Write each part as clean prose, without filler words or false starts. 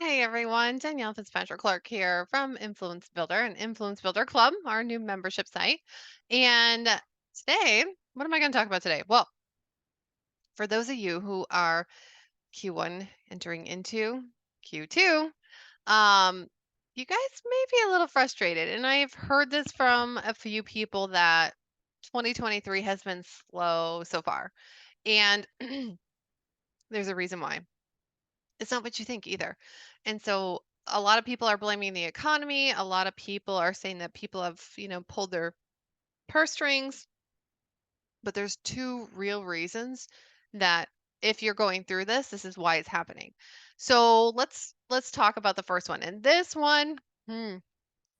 Hey everyone, Danielle Fitzpatrick Clark here from Influence Builder and Influence Builder Club, our new membership site. And today, what am I going to talk about today? Well, for those of you who are Q1 entering into Q2, um, you guys may be a little frustrated. And I've heard this from a few people that 2023 has been slow so far. And there's a reason why. It's not what you think either. And so a lot of people are blaming the economy. A lot of people are saying that people have, pulled their purse strings, but there's two real reasons that if you're going through this is why it's happening. So let's talk about the first one. And this one, hmm,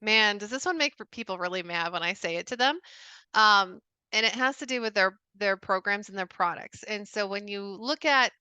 man, does this one make people really mad when I say it to them? Um, and it has to do with their programs and their products. And so when you look at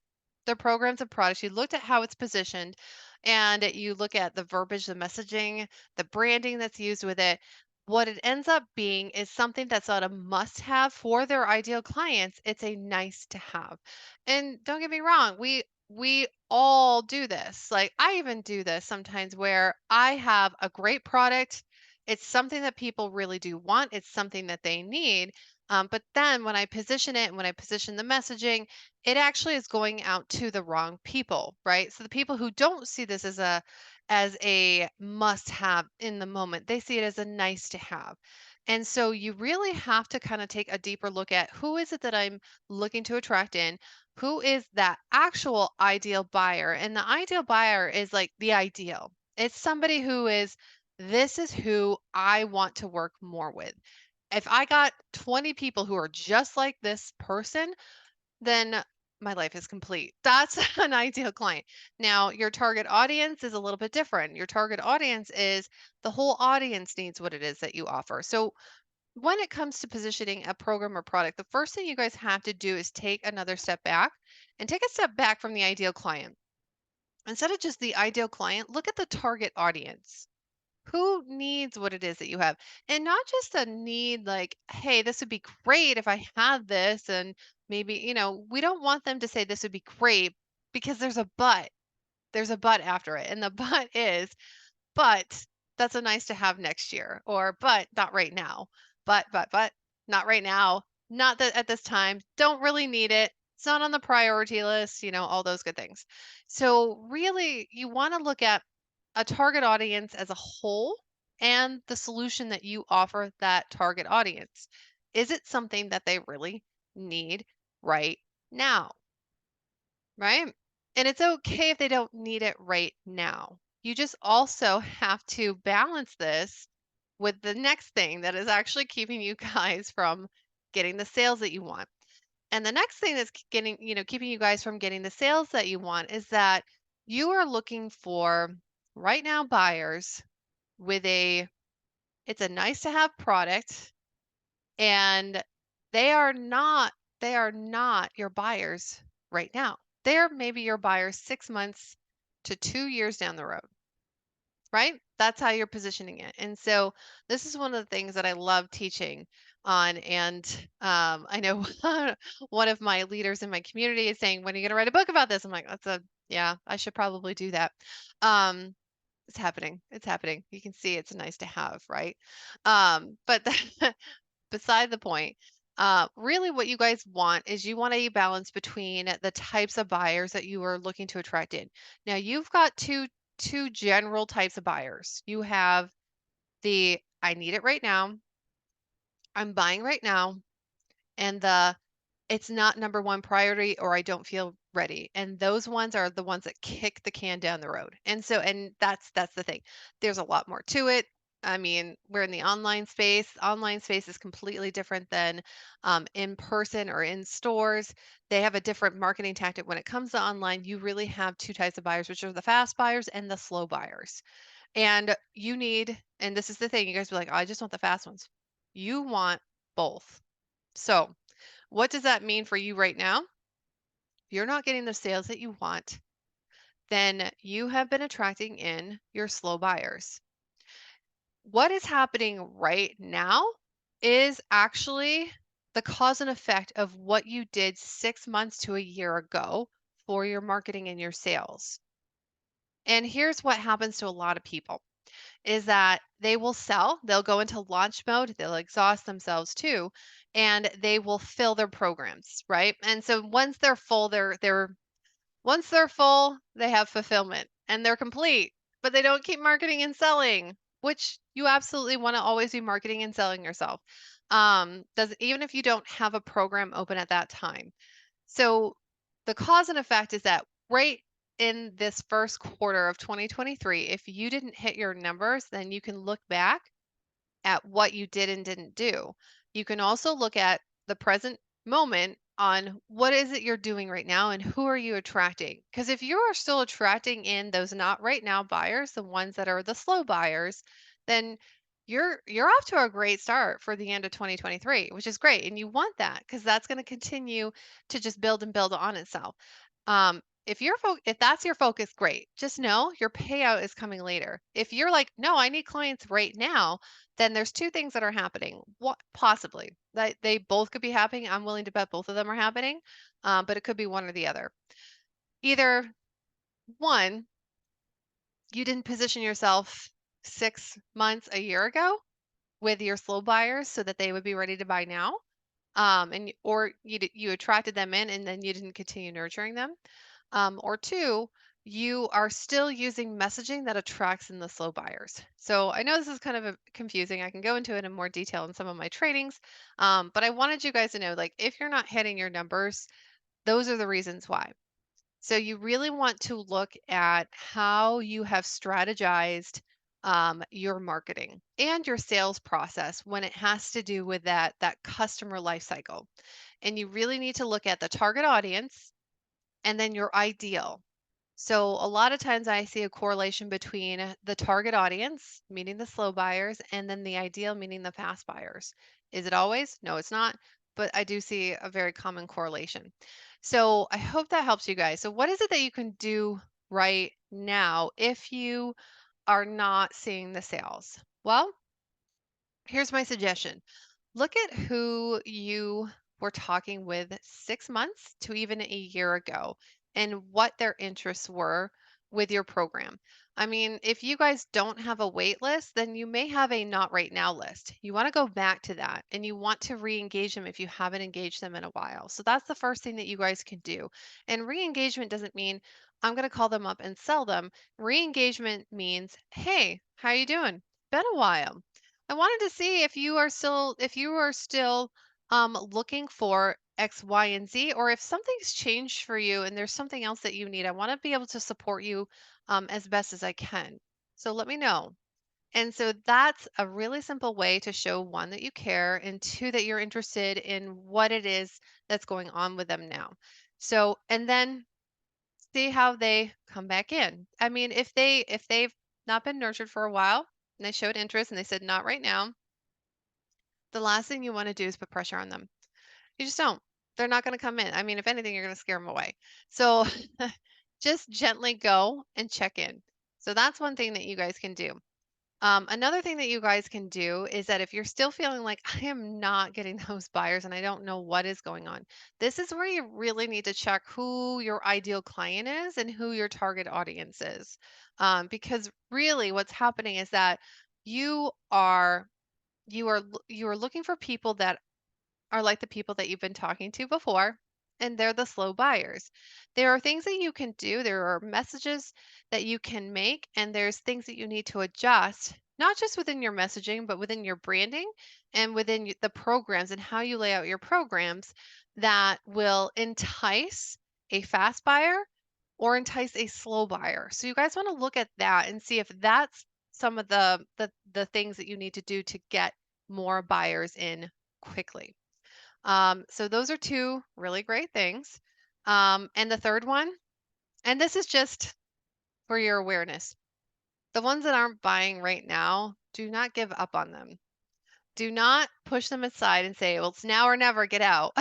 the programs and products, you looked at how it's positioned, and you look at the verbiage, the messaging, the branding that's used with it. What it ends up being is something that's not a must have for their ideal clients. It's a nice to have. And don't get me wrong, we all do this. Like I even do this sometimes where I have a great product. It's something that people really do want. It's something that they need. But then when I position it and when I position the messaging, it actually is going out to the wrong people, right? So the people who don't see this as a must have in the moment, they see it as a nice to have. And so you really have to kind of take a deeper look at who is it that I'm looking to attract in? Who is that actual ideal buyer? And the ideal buyer is like the ideal. It's somebody who is, this is who I want to work more with. If I got 20 people who are just like this person, then my life is complete. That's an ideal client. Now, your target audience is a little bit different. Your target audience is the whole audience needs what it is that you offer. So, when it comes to positioning a program or product, the first thing you guys have to do is take another step back and take a step back from the ideal client. Instead of just the ideal client, look at the target audience. Who needs what it is that you have? And not just a need like, hey, this would be great if I had this. And maybe, we don't want them to say this would be great because there's a but. There's a but after it. And the but is, but that's a nice to have next year. Or, but not right now. But, not right now. Not that at this time. Don't really need it. It's not on the priority list, all those good things. So, really, you want to look at a target audience as a whole and the solution that you offer that target audience. Is it something that they really need right now? Right? And it's okay if they don't need it right now. You just also have to balance this with the next thing that is actually keeping you guys from getting the sales that you want. And the next thing that's getting, keeping you guys from getting the sales that you want is that you are looking for right now buyers with it's a nice to have product, and they are not they are not your buyers right now. They're maybe your buyers 6 months to 2 years down the road, right? That's how you're positioning it. And so this is one of the things that I love teaching on. And I know one of my leaders in my community is saying, when are you going to write a book about this? I'm like, yeah, I should probably do that. Um, it's happening. It's happening. You can see it's nice to have, right? But beside the point, really what you guys want is you want a balance between the types of buyers that you are looking to attract in. Now you've got two general types of buyers. You have the I need it right now, I'm buying right now, and the it's not number one priority or I don't feel ready. And those ones are the ones that kick the can down the road. And that's the thing. There's a lot more to it. I mean, we're in the online space. Online space is completely different than in person or in stores. They have a different marketing tactic. When it comes to online, you really have two types of buyers, which are the fast buyers and the slow buyers. And and this is the thing, you guys be like, oh, I just want the fast ones. You want both. So, what does that mean for you right now? If you're not getting the sales that you want, then you have been attracting in your slow buyers. What is happening right now is actually the cause and effect of what you did 6 months to a year ago for your marketing and your sales. And here's what happens to a lot of people is that they will sell, they'll go into launch mode, they'll exhaust themselves too, and they will fill their programs, right? And so once they're full, once they're full, they have fulfillment and they're complete, but they don't keep marketing and selling, which you absolutely want to always be marketing and selling yourself. Does even if you don't have a program open at that time. So the cause and effect is that right in this first quarter of 2023, if you didn't hit your numbers, then you can look back at what you did and didn't do. You can also look at the present moment on what is it you're doing right now and who are you attracting? Because if you are still attracting in those not right now buyers, the ones that are the slow buyers, then you're off to a great start for the end of 2023, which is great. And you want that because that's going to continue to just build and build on itself. If that's your focus, great. Just know your payout is coming later. If you're like, no, I need clients right now, then there's two things that are happening. What possibly that they both could be happening. I'm willing to bet both of them are happening, but it could be one or the other. Either one, you didn't position yourself 6 months, a year ago with your slow buyers so that they would be ready to buy now, or you attracted them in and then you didn't continue nurturing them. Or two, you are still using messaging that attracts in the slow buyers. So I know this is kind of confusing. I can go into it in more detail in some of my trainings, but I wanted you guys to know, like, if you're not hitting your numbers, those are the reasons why. So you really want to look at how you have strategized your marketing and your sales process when it has to do with that customer life cycle. And you really need to look at the target audience and then your ideal. So a lot of times I see a correlation between the target audience, meaning the slow buyers, and then the ideal, meaning the fast buyers. Is it always? No, it's not. But I do see a very common correlation. So I hope that helps you guys. So what is it that you can do right now if you are not seeing the sales? Well, here's my suggestion. Look at who you were talking with 6 months to even a year ago and what their interests were with your program. I mean, if you guys don't have a wait list, then you may have a not right now list. You want to go back to that and you want to re engage them if you haven't engaged them in a while. So that's the first thing that you guys can do. And re engagement doesn't mean I'm going to call them up and sell them. Re engagement means, hey, how you doing? Been a while. I wanted to see if you are still looking for X, Y, and Z, or if something's changed for you and there's something else that you need. I want to be able to support you as best as I can. So let me know. And so that's a really simple way to show one, that you care, and two, that you're interested in what it is that's going on with them now. So, and then see how they come back in. I mean, if they've not been nurtured for a while and they showed interest and they said not right now, the last thing you want to do is put pressure on them. You just don't. They're not going to come in. I mean, if anything, you're going to scare them away. So just gently go and check in. So that's one thing that you guys can do. Another thing that you guys can do is that if you're still feeling like I am not getting those buyers and I don't know what is going on, this is where you really need to check who your ideal client is and who your target audience is. Because really what's happening is that you are you are looking for people that are like the people that you've been talking to before, and they're the slow buyers. There are things that you can do, there are messages that you can make, and there's things that you need to adjust, not just within your messaging, but within your branding and within the programs and how you lay out your programs that will entice a fast buyer or entice a slow buyer. So you guys want to look at that and see if that's some of the things that you need to do to get more buyers in quickly. So those are two really great things. And the third one, and this is just for your awareness, the ones that aren't buying right now, do not give up on them. Do not push them aside and say, well, it's now or never, get out.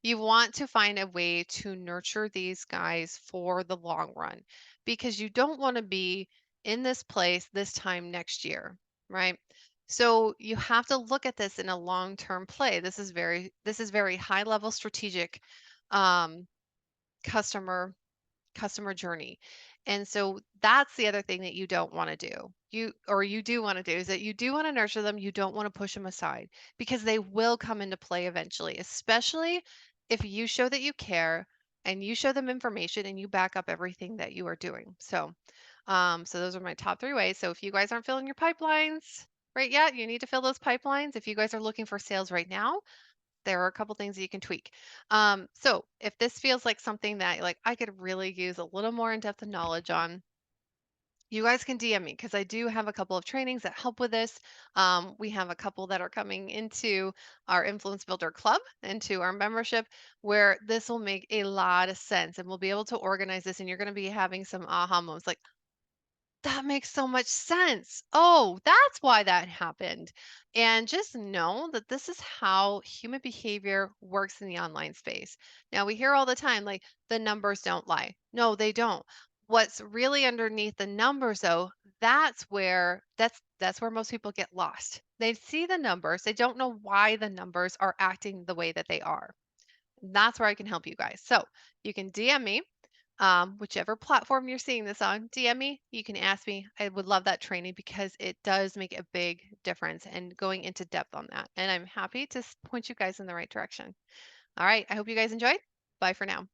You want to find a way to nurture these guys for the long run because you don't want to be in this place this time next year, right? So you have to look at this in a long-term play. This is very high level strategic um, customer customer journey. And so that's the other thing that you don't want to do. You do want to do is that you do want to nurture them, you don't want to push them aside because they will come into play eventually, especially if you show that you care and you show them information and you back up everything that you are doing. So those are my top 3 ways. So if you guys aren't filling your pipelines right yet, you need to fill those pipelines. If you guys are looking for sales right now, there are a couple things that you can tweak. So if this feels like something that like I could really use a little more in-depth knowledge on, you guys can DM me because I do have a couple of trainings that help with this. We have a couple that are coming into our Influence Builder Club, into our membership, where this will make a lot of sense and we'll be able to organize this. And you're going to be having some aha moments like, that makes so much sense. Oh, that's why that happened. And just know that this is how human behavior works in the online space. Now, we hear all the time like the numbers don't lie. No, they don't. What's really underneath the numbers though, that's where most people get lost. They see the numbers, they don't know why the numbers are acting the way that they are. That's where I can help you guys. So, you can DM me whichever platform you're seeing this on, DM me. You can ask me. I would love that training because it does make a big difference and going into depth on that. And I'm happy to point you guys in the right direction. All right. I hope you guys enjoyed. Bye for now.